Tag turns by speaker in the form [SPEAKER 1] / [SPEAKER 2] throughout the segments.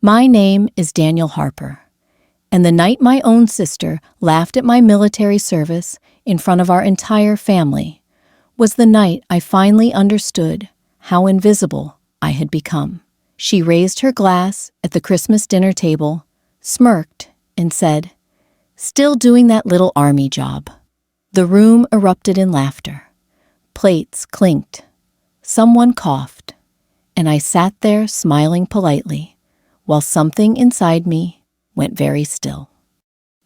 [SPEAKER 1] My name is Daniel Harper, and the night my own sister laughed at my military service in front of our entire family was the night I finally understood how invisible I had become. She raised her glass at the Christmas dinner table, smirked, and said, "Still doing that little army job." The room erupted in laughter. Plates clinked. Someone coughed, and I sat there smiling politely, while something inside me went very still.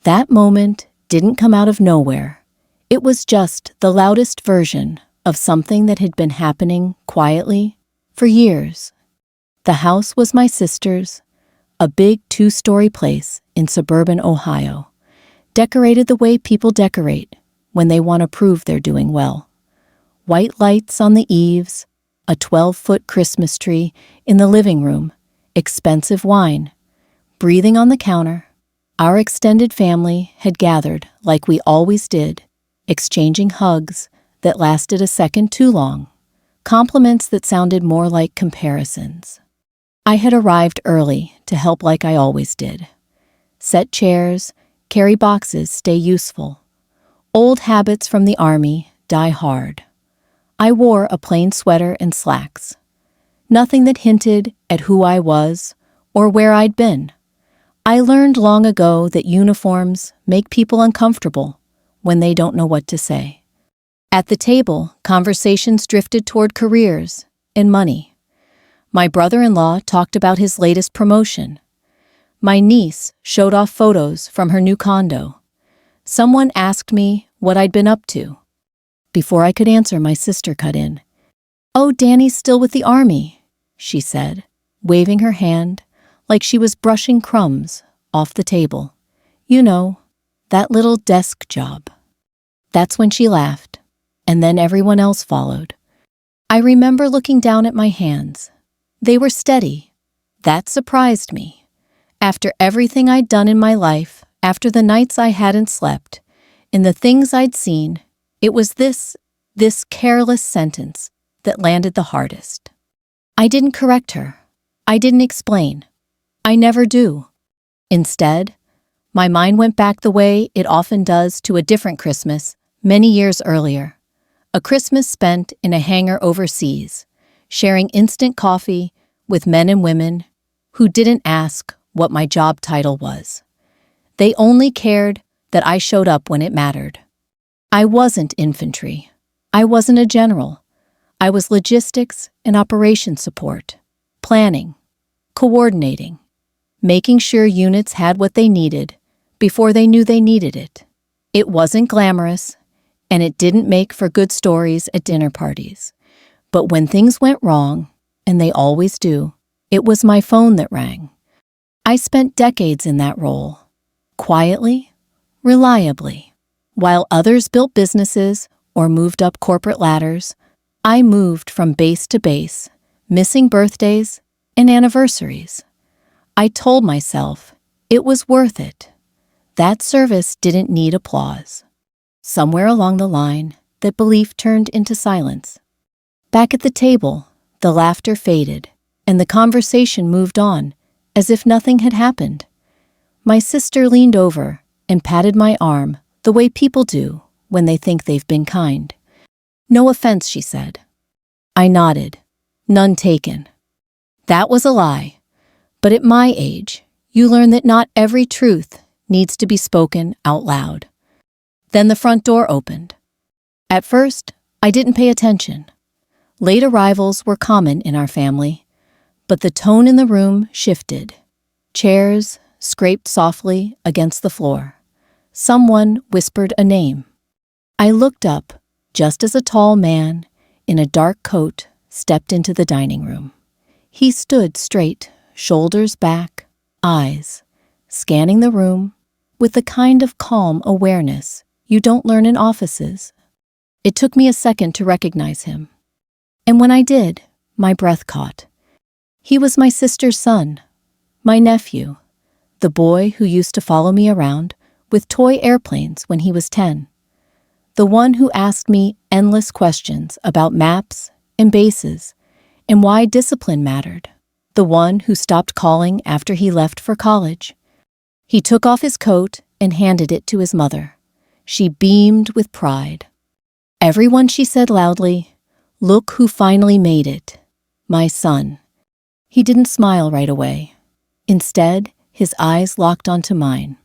[SPEAKER 1] That moment didn't come out of nowhere. It was just the loudest version of something that had been happening quietly for years. The house was my sister's, a big 2-story place in suburban Ohio, decorated the way people decorate when they want to prove they're doing well. White lights on the eaves, a 12-foot Christmas tree in the living room, expensive wine, breathing on the counter. Our extended family had gathered like we always did, exchanging hugs that lasted a second too long, compliments that sounded more like comparisons. I had arrived early to help like I always did. Set chairs, carry boxes, stay useful. Old habits from the army die hard. I wore a plain sweater and slacks. Nothing that hinted at who I was or where I'd been. I learned long ago that uniforms make people uncomfortable when they don't know what to say. At the table, conversations drifted toward careers and money. My brother-in-law talked about his latest promotion. My niece showed off photos from her new condo. Someone asked me what I'd been up to. Before I could answer, my sister cut in. "Oh, Danny's still with the army," she said, waving her hand like she was brushing crumbs off the table. "You know, that little desk job." That's when she laughed, and then everyone else followed. I remember looking down at my hands. They were steady. That surprised me. After everything I'd done in my life, after the nights I hadn't slept, and the things I'd seen, it was this careless sentence that landed the hardest. I didn't correct her. I didn't explain. I never do. Instead, my mind went back the way it often does to a different Christmas many years earlier. A Christmas spent in a hangar overseas, sharing instant coffee with men and women who didn't ask what my job title was. They only cared that I showed up when it mattered. I wasn't infantry. I wasn't a general. I was logistics and operations support, planning, coordinating, making sure units had what they needed before they knew they needed it. It wasn't glamorous, and it didn't make for good stories at dinner parties. But when things went wrong, and they always do, it was my phone that rang. I spent decades in that role, quietly, reliably. While others built businesses or moved up corporate ladders, I moved from base to base, missing birthdays and anniversaries. I told myself it was worth it. That service didn't need applause. Somewhere along the line, that belief turned into silence. Back at the table, the laughter faded, and the conversation moved on, as if nothing had happened. My sister leaned over and patted my arm the way people do when they think they've been kind. "No offense," she said. I nodded. None taken. That was a lie. But at my age, you learn that not every truth needs to be spoken out loud. Then the front door opened. At first, I didn't pay attention. Late arrivals were common in our family, but the tone in the room shifted. Chairs scraped softly against the floor. Someone whispered a name. I looked up just as a tall man in a dark coat stepped into the dining room. He stood straight, shoulders back, eyes scanning the room with the kind of calm awareness you don't learn in offices. It took me a second to recognize him. And when I did, my breath caught. He was my sister's son, my nephew, the boy who used to follow me around with toy airplanes when he was 10. The one who asked me endless questions about maps and bases and why discipline mattered. the one who stopped calling after he left for college. He took off his coat and handed it to his mother. She beamed with pride. "Everyone," she said loudly, "look who finally made it. My son." He didn't smile right away. Instead, his eyes locked onto mine.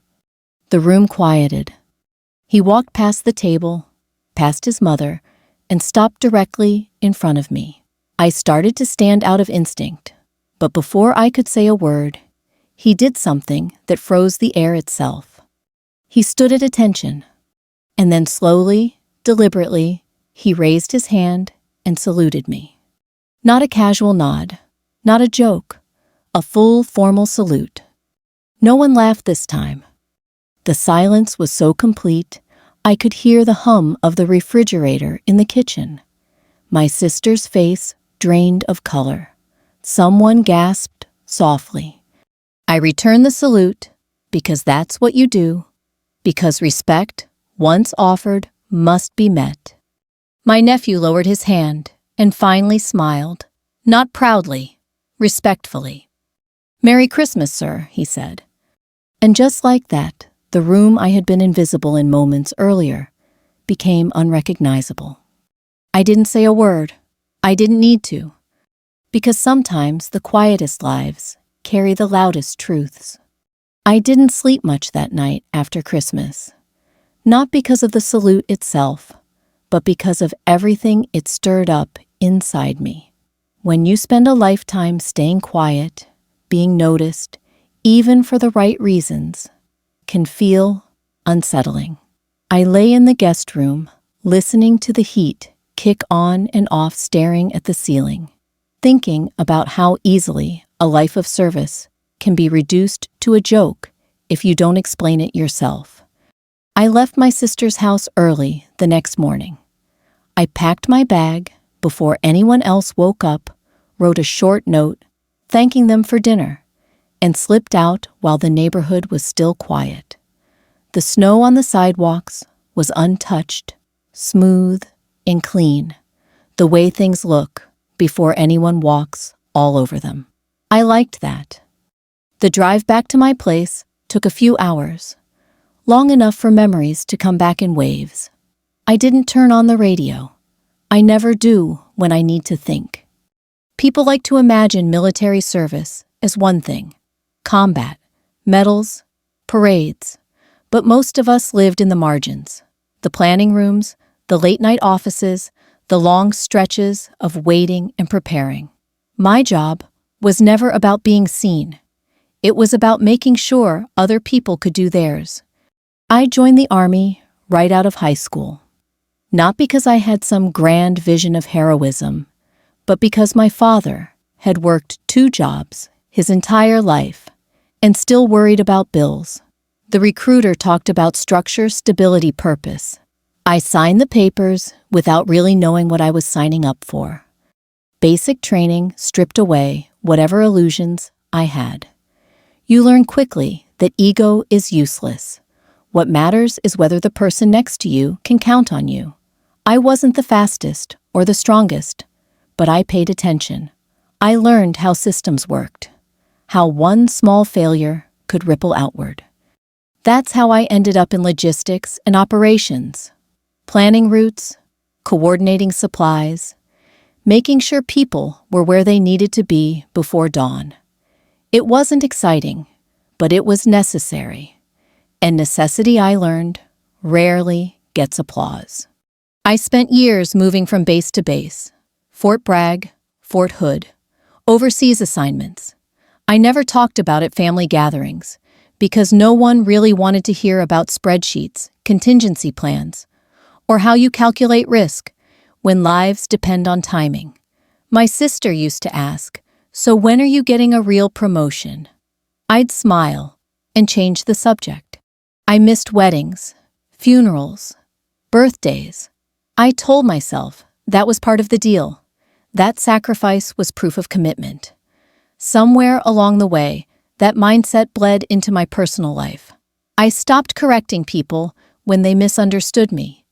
[SPEAKER 1] The room quieted. He walked past the table, past his mother, and stopped directly in front of me. I started to stand out of instinct, but before I could say a word, he did something that froze the air itself. He stood at attention, and then slowly, deliberately, he raised his hand and saluted me. Not a casual nod, not a joke, a full formal salute. No one laughed this time. The silence was so complete, I could hear the hum of the refrigerator in the kitchen. My sister's face drained of color. Someone gasped softly. I returned the salute because that's what you do, because respect, once offered, must be met. My nephew lowered his hand and finally smiled, not proudly, respectfully. "Merry Christmas, sir," he said. And just like that, the room I had been invisible in moments earlier became unrecognizable. I didn't say a word. I didn't need to. Because sometimes the quietest lives carry the loudest truths. I didn't sleep much that night after Christmas. Not because of the salute itself, but because of everything it stirred up inside me. When you spend a lifetime staying quiet, being noticed, even for the right reasons, can feel unsettling. I lay in the guest room, listening to the heat kick on and off, staring at the ceiling, thinking about how easily a life of service can be reduced to a joke if you don't explain it yourself. I left my sister's house early the next morning. I packed my bag before anyone else woke up, wrote a short note thanking them for dinner, and slipped out while the neighborhood was still quiet. The snow on the sidewalks was untouched, smooth, and clean, the way things look before anyone walks all over them. I liked that. The drive back to my place took a few hours, long enough for memories to come back in waves. I didn't turn on the radio. I never do when I need to think. People like to imagine military service as one thing: combat, medals, parades. But most of us lived in the margins, the planning rooms, the late-night offices, the long stretches of waiting and preparing. My job was never about being seen. It was about making sure other people could do theirs. I joined the Army right out of high school, not because I had some grand vision of heroism, but because my father had worked 2 jobs his entire life and still worried about bills. The recruiter talked about structure, stability, purpose. I signed the papers without really knowing what I was signing up for. Basic training stripped away whatever illusions I had. You learn quickly that ego is useless. What matters is whether the person next to you can count on you. I wasn't the fastest or the strongest, but I paid attention. I learned how systems worked, how one small failure could ripple outward. That's how I ended up in logistics and operations, planning routes, coordinating supplies, making sure people were where they needed to be before dawn. It wasn't exciting, but it was necessary. And necessity, I learned, rarely gets applause. I spent years moving from base to base, Fort Bragg, Fort Hood, overseas assignments. I never talked about it at family gatherings, because no one really wanted to hear about spreadsheets, contingency plans, or how you calculate risk when lives depend on timing. My sister used to ask, "So when are you getting a real promotion?" I'd smile and change the subject. I missed weddings, funerals, birthdays. I told myself that was part of the deal. That sacrifice was proof of commitment. Somewhere along the way, that mindset bled into my personal life. I stopped correcting people when they misunderstood me.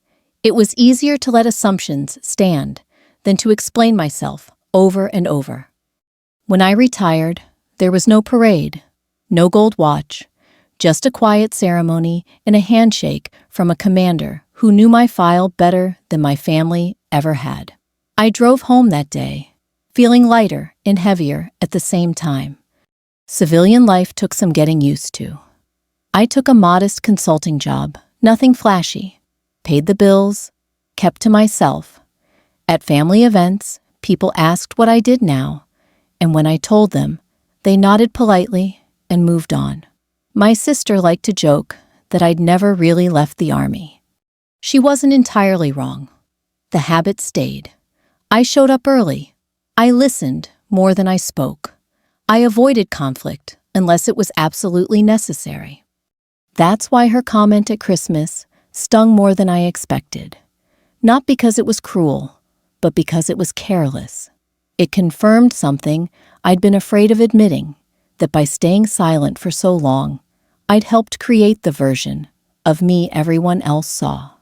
[SPEAKER 1] It was easier to let assumptions stand than to explain myself over and over. When I retired, there was no parade, no gold watch, just a quiet ceremony and a handshake from a commander who knew my file better than my family ever had. I drove home that day, feeling lighter and heavier at the same time. Civilian life took some getting used to. I took a modest consulting job, nothing flashy, paid the bills, kept to myself. At family events, people asked what I did now, and when I told them, they nodded politely and moved on. My sister liked to joke that I'd never really left the Army. She wasn't entirely wrong. The habit stayed. I showed up early. I listened more than I spoke. I avoided conflict unless it was absolutely necessary. That's why her comment at Christmas stung more than I expected. Not because it was cruel, but because it was careless. It confirmed something I'd been afraid of admitting, that by staying silent for so long, I'd helped create the version of me everyone else saw.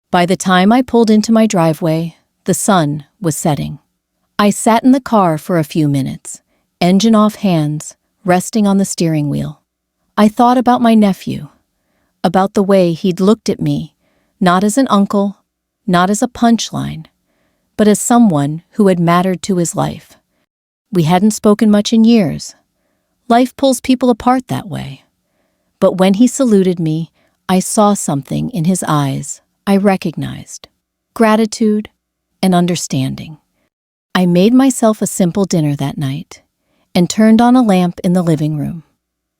[SPEAKER 1] By the time I pulled into my driveway, the sun was setting. I sat in the car for a few minutes, engine off hands, resting on the steering wheel. I thought about my nephew, about the way he'd looked at me, not as an uncle, not as a punchline, but as someone who had mattered to his life. We hadn't spoken much in years. Life pulls people apart that way. But when he saluted me, I saw something in his eyes I recognized: gratitude and understanding. I made myself a simple dinner that night and turned on a lamp in the living room.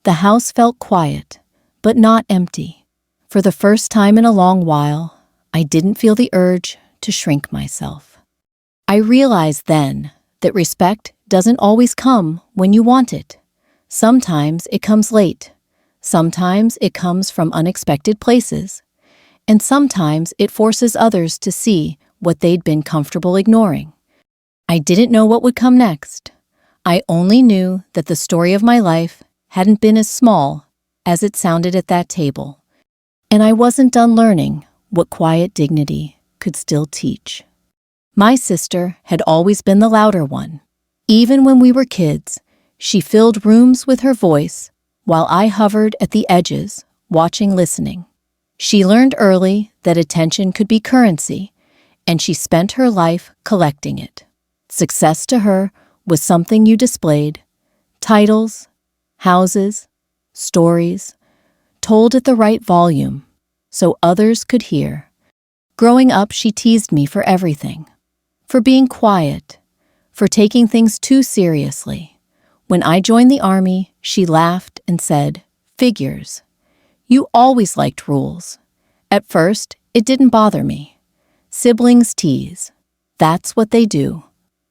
[SPEAKER 1] The house felt quiet, but not empty. For the first time in a long while, I didn't feel the urge to shrink myself. I realized then that respect doesn't always come when you want it. Sometimes it comes late. Sometimes it comes from unexpected places. And sometimes it forces others to see what they'd been comfortable ignoring. I didn't know what would come next. I only knew that the story of my life hadn't been as small as it sounded at that table. And I wasn't done learning what quiet dignity could still teach. My sister had always been the louder one. Even when we were kids, she filled rooms with her voice while I hovered at the edges, watching, listening. She learned early that attention could be currency, and she spent her life collecting it. Success to her was something you displayed: titles, houses, stories, told at the right volume so others could hear. Growing up, she teased me for everything. For being quiet, for taking things too seriously. When I joined the Army, she laughed and said, "Figures. You always liked rules." At first, it didn't bother me. Siblings tease. That's what they do.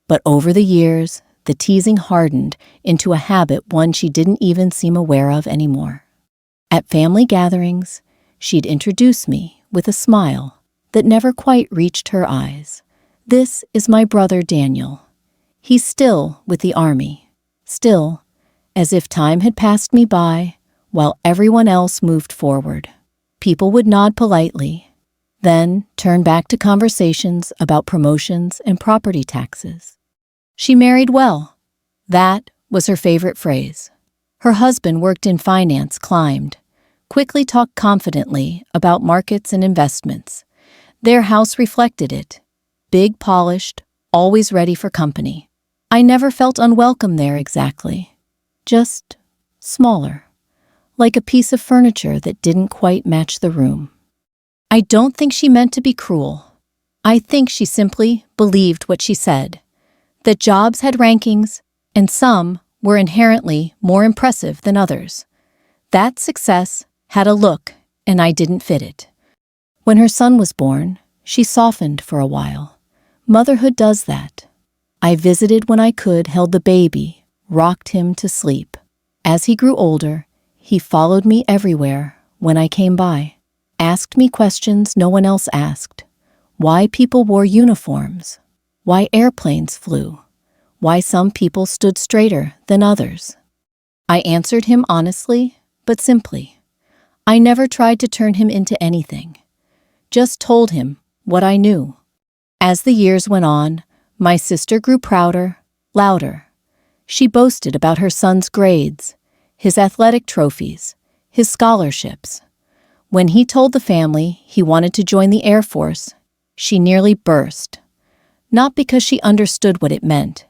[SPEAKER 1] But over the years, the teasing hardened into a habit, one she didn't even seem aware of anymore. At family gatherings, she'd introduce me with a smile that never quite reached her eyes. "This is my brother Daniel. He's still with the Army." Still, as if time had passed me by while everyone else moved forward. People would nod politely, then turn back to conversations about promotions and property taxes. She married well. That was her favorite phrase. Her husband worked in finance, climbed, quickly talked confidently about markets and investments. Their house reflected it. Big, polished, always ready for company. I never felt unwelcome there exactly. Just smaller. Like a piece of furniture that didn't quite match the room. I don't think she meant to be cruel. I think she simply believed what she said, that jobs had rankings, and some were inherently more impressive than others. That success had a look, and I didn't fit it. When her son was born, she softened for a while. Motherhood does that. I visited when I could, held the baby, rocked him to sleep. As he grew older, he followed me everywhere when I came by, asked me questions no one else asked. Why people wore uniforms, why airplanes flew, why some people stood straighter than others. I answered him honestly, but simply. I never tried to turn him into anything, just told him what I knew. As the years went on, my sister grew prouder, louder. She boasted about her son's grades, his athletic trophies, his scholarships. When he told the family he wanted to join the Air Force, she nearly burst. Not because she understood what it meant,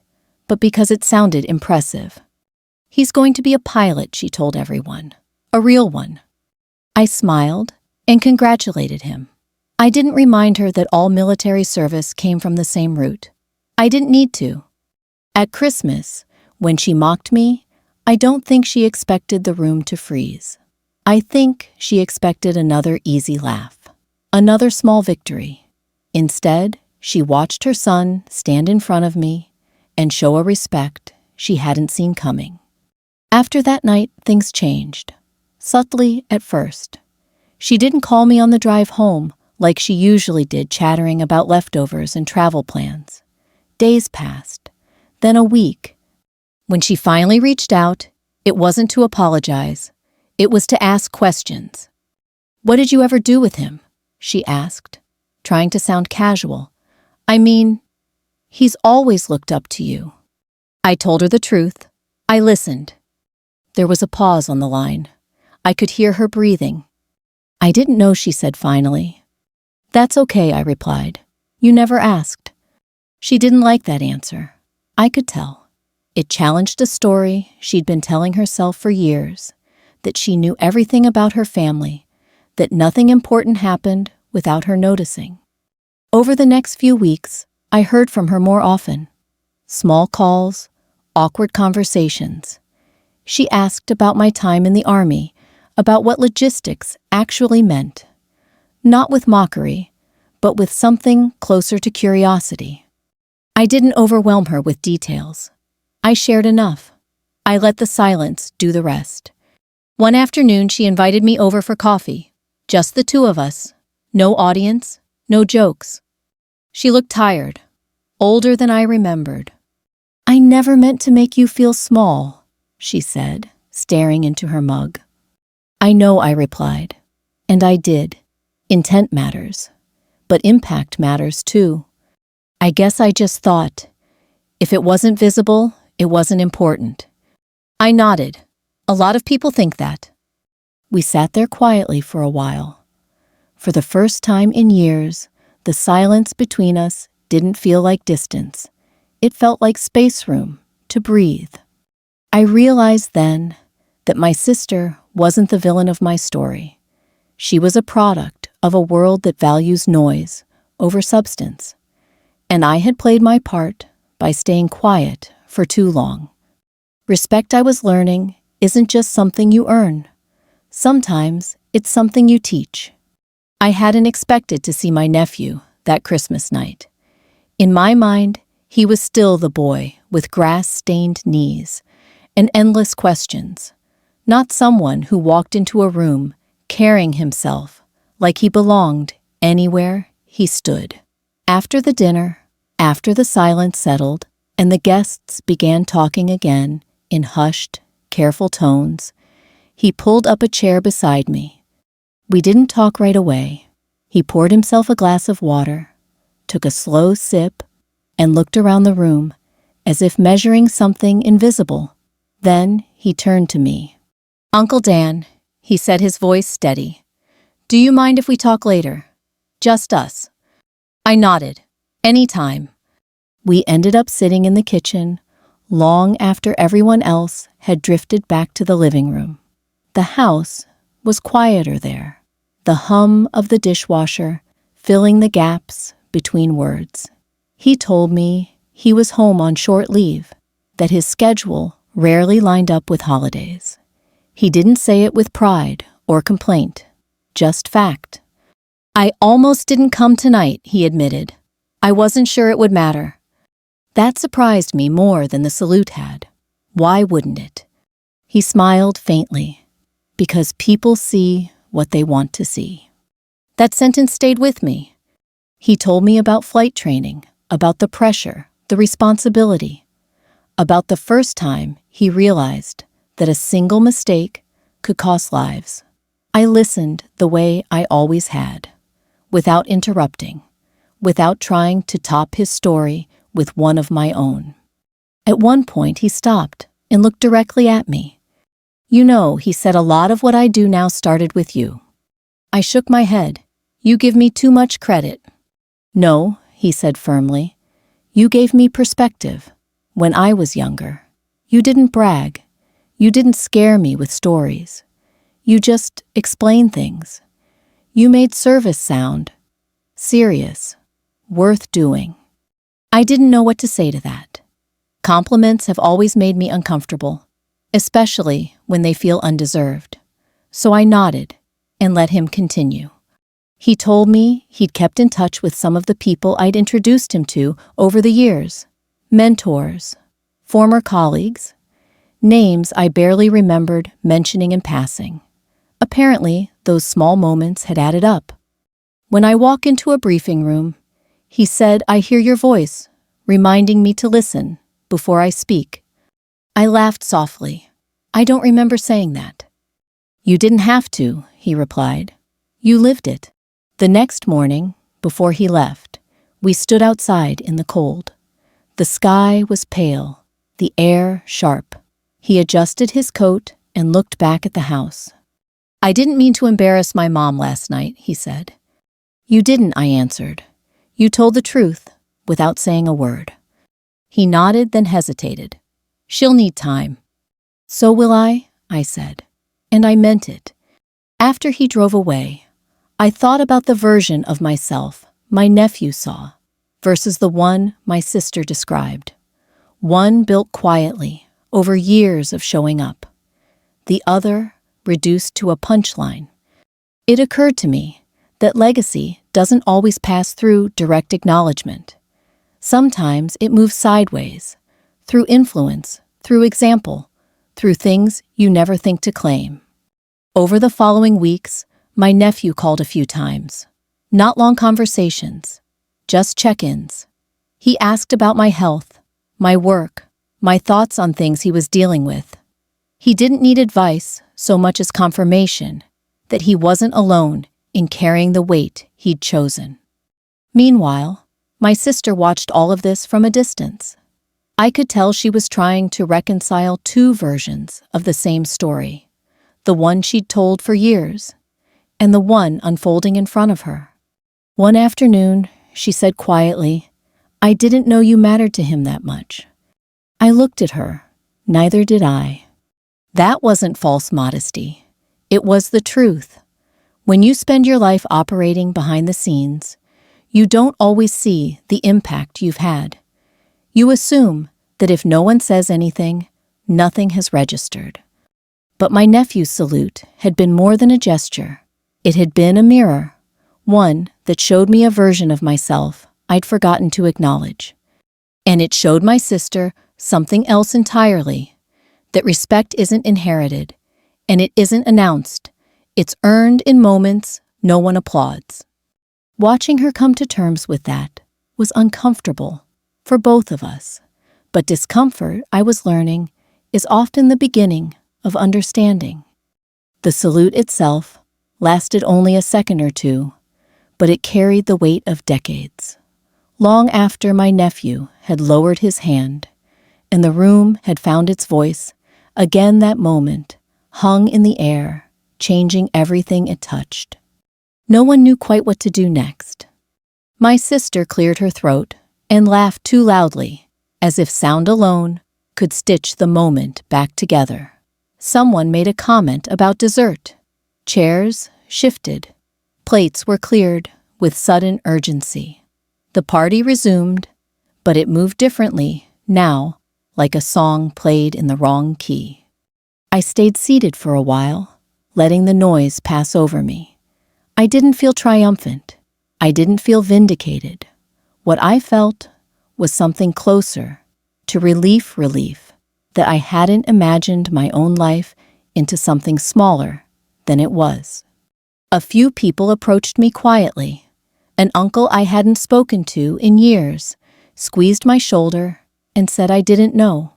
[SPEAKER 1] but because it sounded impressive. He's going to be a pilot, she told everyone. A real one. I smiled and congratulated him. I didn't remind her that all military service came from the same root. I didn't need to. At Christmas, when she mocked me, I don't think she expected the room to freeze. I think she expected another easy laugh, another small victory. Instead, she watched her son stand in front of me and show a respect she hadn't seen coming. After that night, things changed. Subtly at first. She didn't call me on the drive home like she usually did, chattering about leftovers and travel plans. Days passed, then a week. When she finally reached out, it wasn't to apologize. It was to ask questions. "What did you ever do with him?" she asked, trying to sound casual. "I mean, he's always looked up to you." I told her the truth. I listened. There was a pause on the line. I could hear her breathing. "I didn't know," she said finally. "That's okay," I replied. "You never asked." She didn't like that answer. I could tell. It challenged a story she'd been telling herself for years, that she knew everything about her family, that nothing important happened without her noticing. Over the next few weeks, I heard from her more often. Small calls, awkward conversations. She asked about my time in the Army, about what logistics actually meant. Not with mockery, but with something closer to curiosity. I didn't overwhelm her with details. I shared enough. I let the silence do the rest. One afternoon, she invited me over for coffee. Just the two of us. No audience, no jokes. She looked tired, older than I remembered. "I never meant to make you feel small," she said, staring into her mug. "I know," I replied. And I did. Intent matters. But impact matters too. I guess I just thought, if it wasn't visible, it wasn't important. I nodded. A lot of people think that. We sat there quietly for a while. For the first time in years, the silence between us didn't feel like distance. It felt like space room to breathe. I realized then that my sister wasn't the villain of my story. She was a product of a world that values noise over substance. And I had played my part by staying quiet for too long. Respect, I was learning, isn't just something you earn. Sometimes it's something you teach. I hadn't expected to see my nephew that Christmas night. In my mind, he was still the boy with grass-stained knees and endless questions, not someone who walked into a room carrying himself like he belonged anywhere he stood. After the dinner, after the silence settled, and the guests began talking again in hushed, careful tones, he pulled up a chair beside me. We didn't talk right away. He poured himself a glass of water, took a slow sip, and looked around the room as if measuring something invisible. Then he turned to me. "Uncle Dan," he said, his voice steady, "do you mind if we talk later? Just us." I nodded. "Anytime." We ended up sitting in the kitchen long after everyone else had drifted back to the living room. The house was quieter there, the hum of the dishwasher filling the gaps between words. He told me he was home on short leave, that his schedule rarely lined up with holidays. He didn't say it with pride or complaint, just fact. "I almost didn't come tonight," he admitted. "I wasn't sure it would matter." That surprised me more than the salute had. Why wouldn't it? He smiled faintly, because people see what they want to see. That sentence stayed with me. He told me about flight training, about the pressure, the responsibility, about the first time he realized that a single mistake could cost lives. I listened the way I always had, without interrupting, without trying to top his story with one of my own. At one point, he stopped and looked directly at me. "You know," he said, "a lot of what I do now started with you." I shook my head. "You give me too much credit." "No," he said firmly. "You gave me perspective. When I was younger, you didn't brag. You didn't scare me with stories. You just explained things. You made service sound serious, worth doing." I didn't know what to say to that. Compliments have always made me uncomfortable, especially when they feel undeserved. So I nodded and let him continue. He told me he'd kept in touch with some of the people I'd introduced him to over the years. Mentors, former colleagues, names I barely remembered mentioning in passing. Apparently, those small moments had added up. When I walk into a briefing room, he said, "I hear your voice, reminding me to listen before I speak." I laughed softly. "I don't remember saying that." "You didn't have to," he replied. "You lived it." The next morning, before he left, we stood outside in the cold. The sky was pale, the air sharp. He adjusted his coat and looked back at the house. "I didn't mean to embarrass my mom last night," he said. "You didn't," I answered. "You told the truth without saying a word." He nodded, then hesitated. "She'll need time." "So will I," I said. And I meant it. After he drove away, I thought about the version of myself my nephew saw versus the one my sister described. One built quietly, over years of showing up. The other reduced to a punchline. It occurred to me that legacy doesn't always pass through direct acknowledgement. Sometimes it moves sideways, through influence, through example, through things you never think to claim. Over the following weeks, my nephew called a few times. Not long conversations, just check-ins. He asked about my health, my work, my thoughts on things he was dealing with. He didn't need advice so much as confirmation that he wasn't alone in carrying the weight he'd chosen. Meanwhile, my sister watched all of this from a distance. I could tell she was trying to reconcile two versions of the same story, the one she'd told for years, and the one unfolding in front of her. One afternoon, she said quietly, "I didn't know you mattered to him that much." I looked at her. Neither did I. That wasn't false modesty. It was the truth. When you spend your life operating behind the scenes, you don't always see the impact you've had. You assume that if no one says anything, nothing has registered. But my nephew's salute had been more than a gesture. It had been a mirror, one that showed me a version of myself I'd forgotten to acknowledge. And it showed my sister something else entirely, that respect isn't inherited, and it isn't announced. It's earned in moments no one applauds. Watching her come to terms with that was uncomfortable for both of us. But discomfort, I was learning, is often the beginning of understanding. The salute itself lasted only a second or two, but it carried the weight of decades. Long after my nephew had lowered his hand and the room had found its voice, again that moment hung in the air, changing everything it touched. No one knew quite what to do next. My sister cleared her throat and laughed too loudly, as if sound alone could stitch the moment back together. Someone made a comment about dessert. Chairs shifted. Plates were cleared with sudden urgency. The party resumed, but it moved differently now, like a song played in the wrong key. I stayed seated for a while, letting the noise pass over me. I didn't feel triumphant. I didn't feel vindicated. What I felt was something closer to relief that I hadn't imagined my own life into something smaller than it was. A few people approached me quietly. An uncle I hadn't spoken to in years squeezed my shoulder and said I didn't know.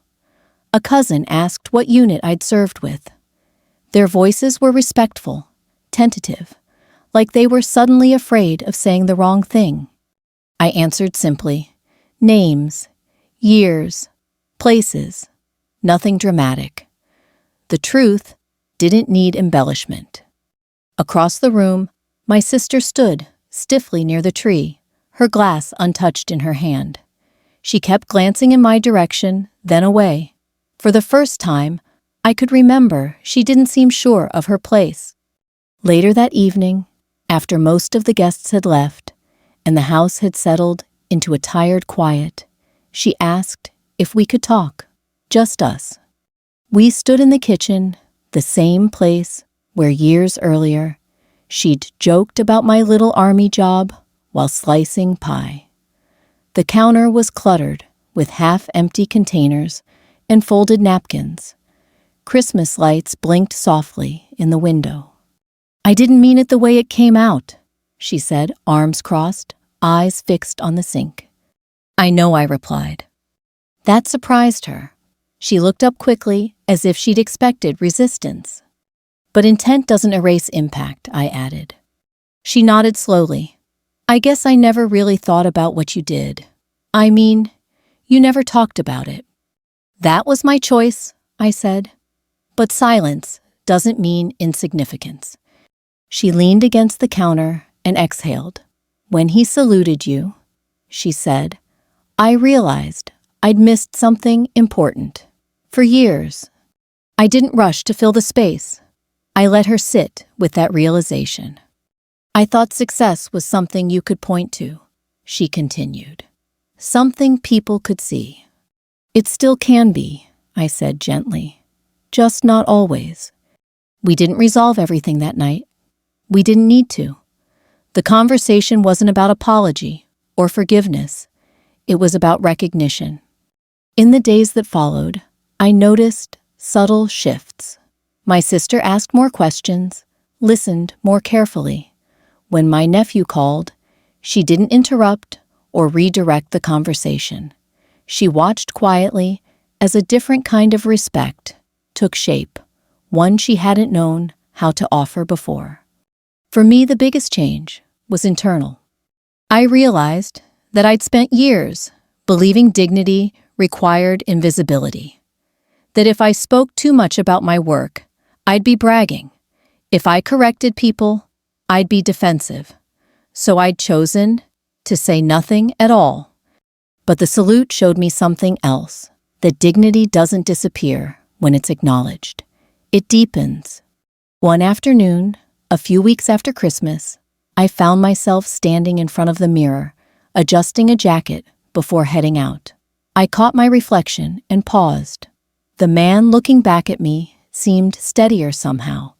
[SPEAKER 1] A cousin asked what unit I'd served with. Their voices were respectful, tentative, like they were suddenly afraid of saying the wrong thing. I answered simply, names, years, Places. Nothing dramatic. The truth didn't need embellishment. Across the room, my sister stood, stiffly near the tree, her glass untouched in her hand. She kept glancing in my direction, then away. For the first time, I could remember she didn't seem sure of her place. Later that evening, after most of the guests had left, and the house had settled into a tired quiet, she asked if we could talk, just us. We stood in the kitchen, the same place where years earlier she'd joked about my little army job while slicing pie. The counter was cluttered with half-empty containers and folded napkins. Christmas lights blinked softly in the window. "I didn't mean it the way it came out," she said, arms crossed, eyes fixed on the sink. "I know," I replied. That surprised her. She looked up quickly, as if she'd expected resistance. "But intent doesn't erase impact," I added. She nodded slowly. "I guess I never really thought about what you did. I mean, you never talked about it." "That was my choice," I said. "But silence doesn't mean insignificance." She leaned against the counter and exhaled. "When he saluted you," she said, "I realized I'd missed something important. For years, I didn't rush to fill the space. I let her sit with that realization. I thought success was something you could point to," she continued. "Something people could see." "It still can be," I said gently. "Just not always." We didn't resolve everything that night. We didn't need to. The conversation wasn't about apology or forgiveness. It was about recognition. In the days that followed, I noticed subtle shifts. My sister asked more questions, listened more carefully. When my nephew called, she didn't interrupt or redirect the conversation. She watched quietly as a different kind of respect took shape, one she hadn't known how to offer before. For me, the biggest change was internal. I realized that I'd spent years believing dignity required invisibility, that if I spoke too much about my work, I'd be bragging. If I corrected people, I'd be defensive. So I'd chosen to say nothing at all. But the salute showed me something else, that dignity doesn't disappear when it's acknowledged. It deepens. One afternoon, a few weeks after Christmas, I found myself standing in front of the mirror, adjusting a jacket before heading out. I caught my reflection and paused. The man looking back at me seemed steadier somehow,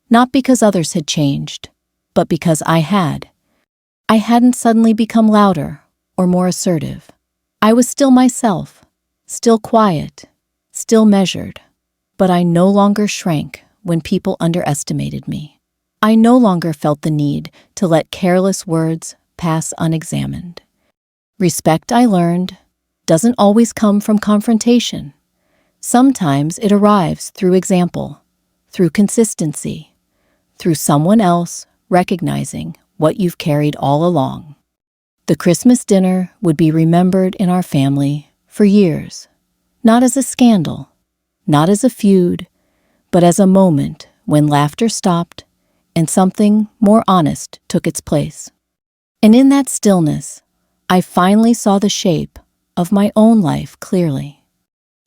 [SPEAKER 1] not because others had changed, but because I had. I hadn't suddenly become louder or more assertive. I was still myself, still quiet, still measured, but I no longer shrank when people underestimated me. I no longer felt the need to let careless words pass unexamined. Respect, I learned, doesn't always come from confrontation. Sometimes it arrives through example, through consistency, through someone else recognizing what you've carried all along. The Christmas dinner would be remembered in our family for years, not as a scandal, not as a feud, but as a moment when laughter stopped and something more honest took its place. And in that stillness, I finally saw the shape of my own life clearly.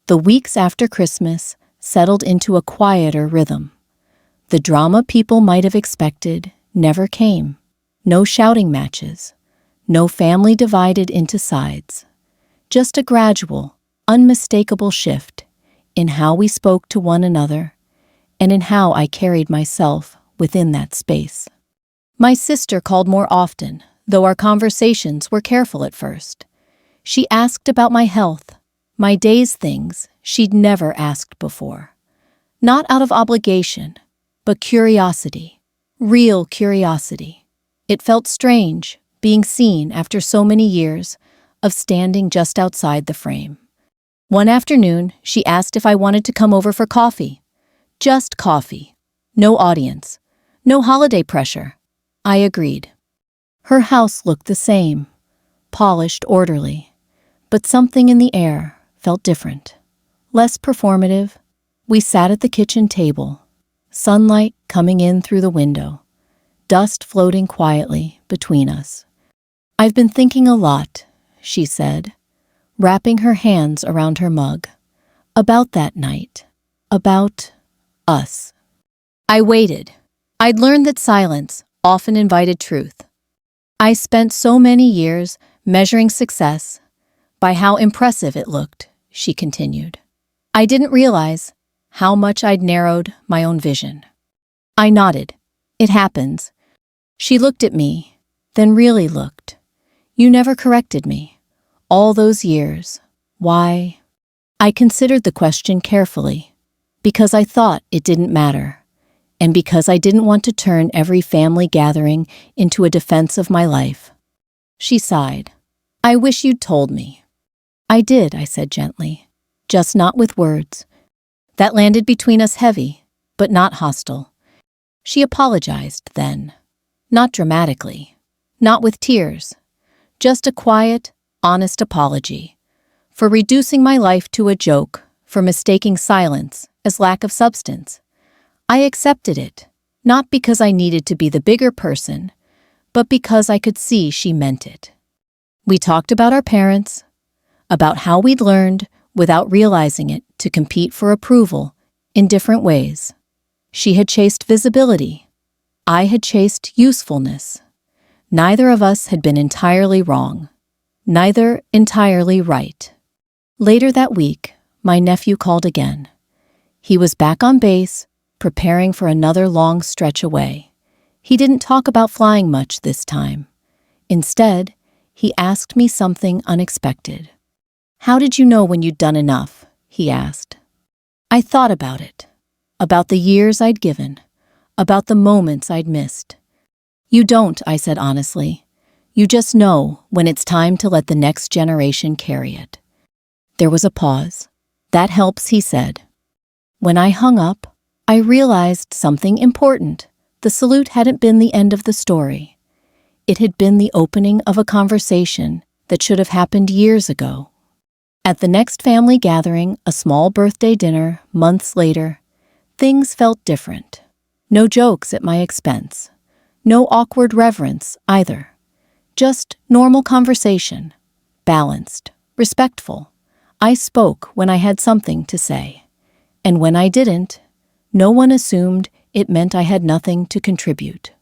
[SPEAKER 1] The weeks after Christmas settled into a quieter rhythm. The drama people might have expected never came. No shouting matches, no family divided into sides. Just a gradual, unmistakable shift in how we spoke to one another and in how I carried myself within that space. My sister called more often, though our conversations were careful at first. She asked about my health, my day's things she'd never asked before. Not out of obligation, but curiosity, real curiosity. It felt strange being seen after so many years of standing just outside the frame. One afternoon, she asked if I wanted to come over for coffee. Just coffee. No audience. No holiday pressure. I agreed. Her house looked the same, polished, orderly, but something in the air felt different. less performative. We sat at the kitchen table, sunlight coming in through the window, dust floating quietly between us. "I've been thinking a lot," she said, wrapping her hands around her mug, "about that night, about us." I waited. I'd learned that silence often invited truth. I spent so many years measuring success by how impressive it looked, she continued. I didn't realize how much I'd narrowed my own vision. I nodded. "It happens." She looked at me, then really looked. "You never corrected me. All those years. Why?" I considered the question carefully, because I thought it didn't matter, and because I didn't want to turn every family gathering into a defense of my life. She sighed. "I wish you'd told me." "I did," I said gently, "just not with words." That landed between us heavy, but not hostile. She apologized then. Not dramatically, not with tears, just a quiet, honest apology for reducing my life to a joke, for mistaking silence as lack of substance. I accepted it, not because I needed to be the bigger person, but because I could see she meant it. We talked about our parents, about how we'd learned, without realizing it, to compete for approval in different ways. She had chased visibility. I had chased usefulness. Neither of us had been entirely wrong. Neither entirely right. Later that week, my nephew called again. He was back on base, preparing for another long stretch away. He didn't talk about flying much this time. Instead, he asked me something unexpected. "How did you know when you'd done enough?" he asked. I thought about it, about the years I'd given, about the moments I'd missed. "You don't," I said honestly. "You just know when it's time to let the next generation carry it." There was a pause. "That helps," he said. When I hung up, I realized something important. The salute hadn't been the end of the story. It had been the opening of a conversation that should have happened years ago. At the next family gathering, a small birthday dinner, months later, things felt different. No jokes at my expense. No awkward reverence, either. Just normal conversation. Balanced. Respectful. I spoke when I had something to say. And when I didn't, no one assumed it meant I had nothing to contribute.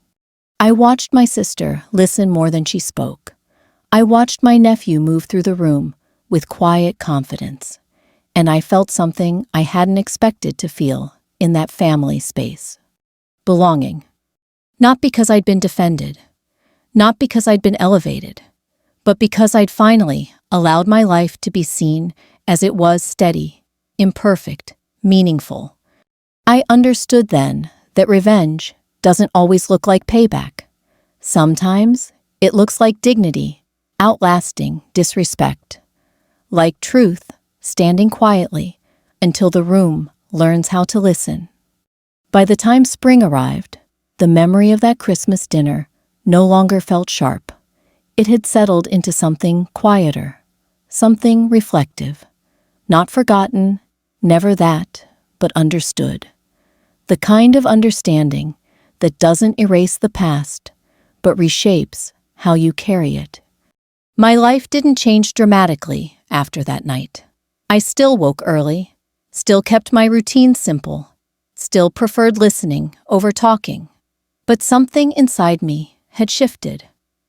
[SPEAKER 1] I watched my sister listen more than she spoke. I watched my nephew move through the room with quiet confidence. And I felt something I hadn't expected to feel in that family space. Belonging. Not because I'd been defended, not because I'd been elevated, but because I'd finally allowed my life to be seen as it was, steady, imperfect, meaningful. I understood then that revenge doesn't always look like payback. Sometimes it looks like dignity, outlasting disrespect. Like truth, standing quietly until the room learns how to listen. By the time spring arrived, the memory of that Christmas dinner no longer felt sharp. It had settled into something quieter, something reflective. Not forgotten, never that, but understood. The kind of understanding that doesn't erase the past, but reshapes how you carry it. My life didn't change dramatically after that night. I still woke early, still kept my routine simple, still preferred listening over talking. But something inside me had shifted.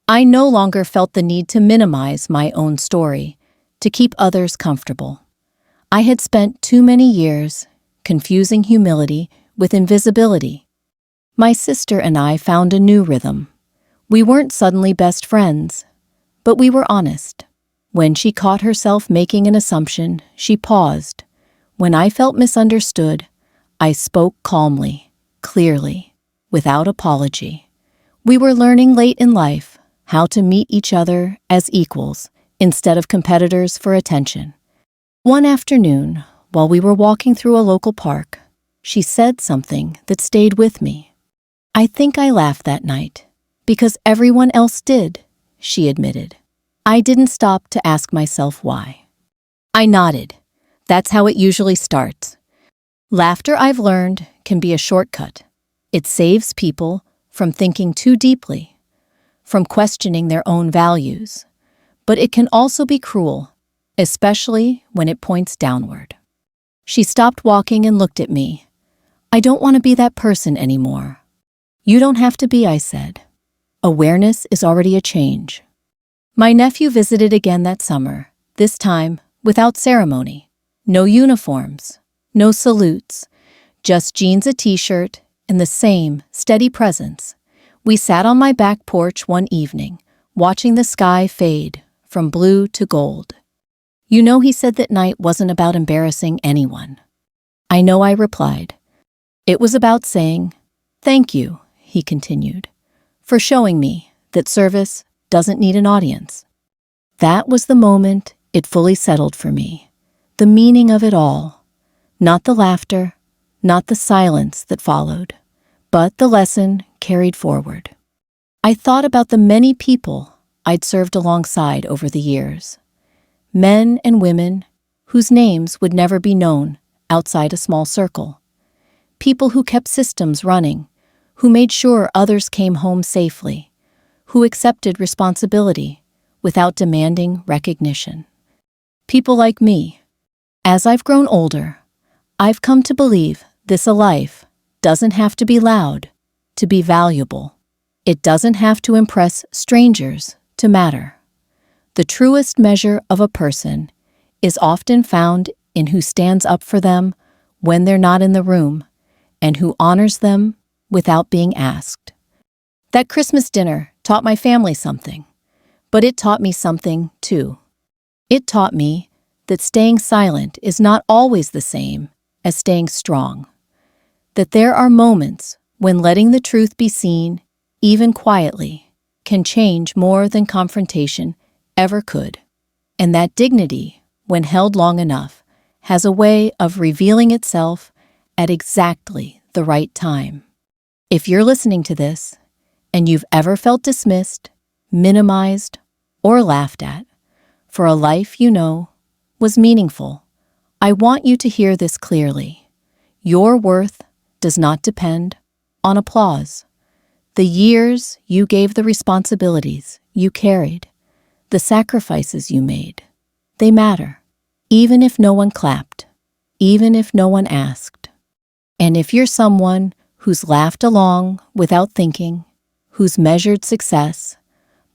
[SPEAKER 1] I no longer felt the need to minimize my own story, to keep others comfortable. I had spent too many years confusing humility with invisibility. My sister and I found a new rhythm. We weren't suddenly best friends, but we were honest. When she caught herself making an assumption, she paused. When I felt misunderstood, I spoke calmly, clearly, without apology. We were learning late in life how to meet each other as equals instead of competitors for attention. One afternoon, while we were walking through a local park, she said something that stayed with me. "I think I laughed that night because everyone else did," she admitted. I didn't stop to ask myself why. I nodded. That's how it usually starts. Laughter, I've learned, can be a shortcut. It saves people from thinking too deeply, from questioning their own values. But it can also be cruel, especially when it points downward. She stopped walking and looked at me. I don't want to be that person anymore. You don't have to be, I said. Awareness is already a change. My nephew visited again that summer, this time without ceremony. No uniforms, no salutes, just jeans, a t-shirt, and the same steady presence. We sat on my back porch one evening, watching the sky fade from blue to gold. You know, he said, that night wasn't about embarrassing anyone. I know, I replied. It was about saying, thank you, he continued, for showing me that service doesn't need an audience. That was the moment it fully settled for me. The meaning of it all. Not the laughter, not the silence that followed, but the lesson carried forward. I thought about the many people I'd served alongside over the years. Men and women whose names would never be known outside a small circle. People who kept systems running, who made sure others came home safely, who accepted responsibility without demanding recognition. People like me. As I've grown older, I've come to believe this life doesn't have to be loud to be valuable. It doesn't have to impress strangers to matter. The truest measure of a person is often found in who stands up for them when they're not in the room, and who honors them without being asked. That Christmas dinner taught my family something, but it taught me something too. It taught me that staying silent is not always the same as staying strong. That there are moments when letting the truth be seen, even quietly, can change more than confrontation ever could. And that dignity, when held long enough, has a way of revealing itself at exactly the right time. If you're listening to this, and you've ever felt dismissed, minimized, or laughed at, for a life you know was meaningful, I want you to hear this clearly. Your worth does not depend on applause. The years you gave, the responsibilities you carried, the sacrifices you made, they matter, even if no one clapped, even if no one asked. And if you're someone who's laughed along without thinking, who's measured success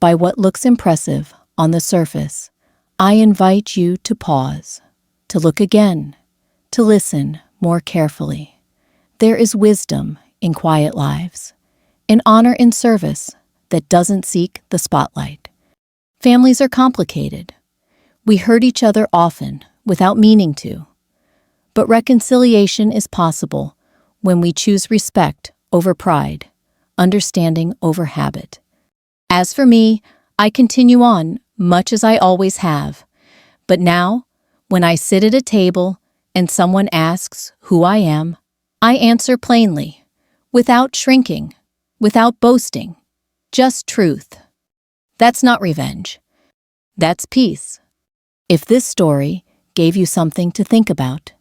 [SPEAKER 1] by what looks impressive on the surface, I invite you to pause, to look again, to listen more carefully. There is wisdom in quiet lives, an honor in service that doesn't seek the spotlight. Families are complicated. We hurt each other often without meaning to. But reconciliation is possible when we choose respect over pride, understanding over habit. As for me, I continue on much as I always have. But now, when I sit at a table and someone asks who I am, I answer plainly, without shrinking, without boasting, just truth. That's not revenge. That's peace. If this story gave you something to think about,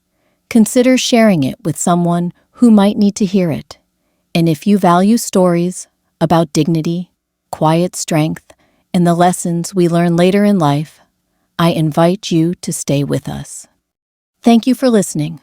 [SPEAKER 1] consider sharing it with someone who might need to hear it. And if you value stories about dignity, quiet strength, and the lessons we learn later in life, I invite you to stay with us. Thank you for listening.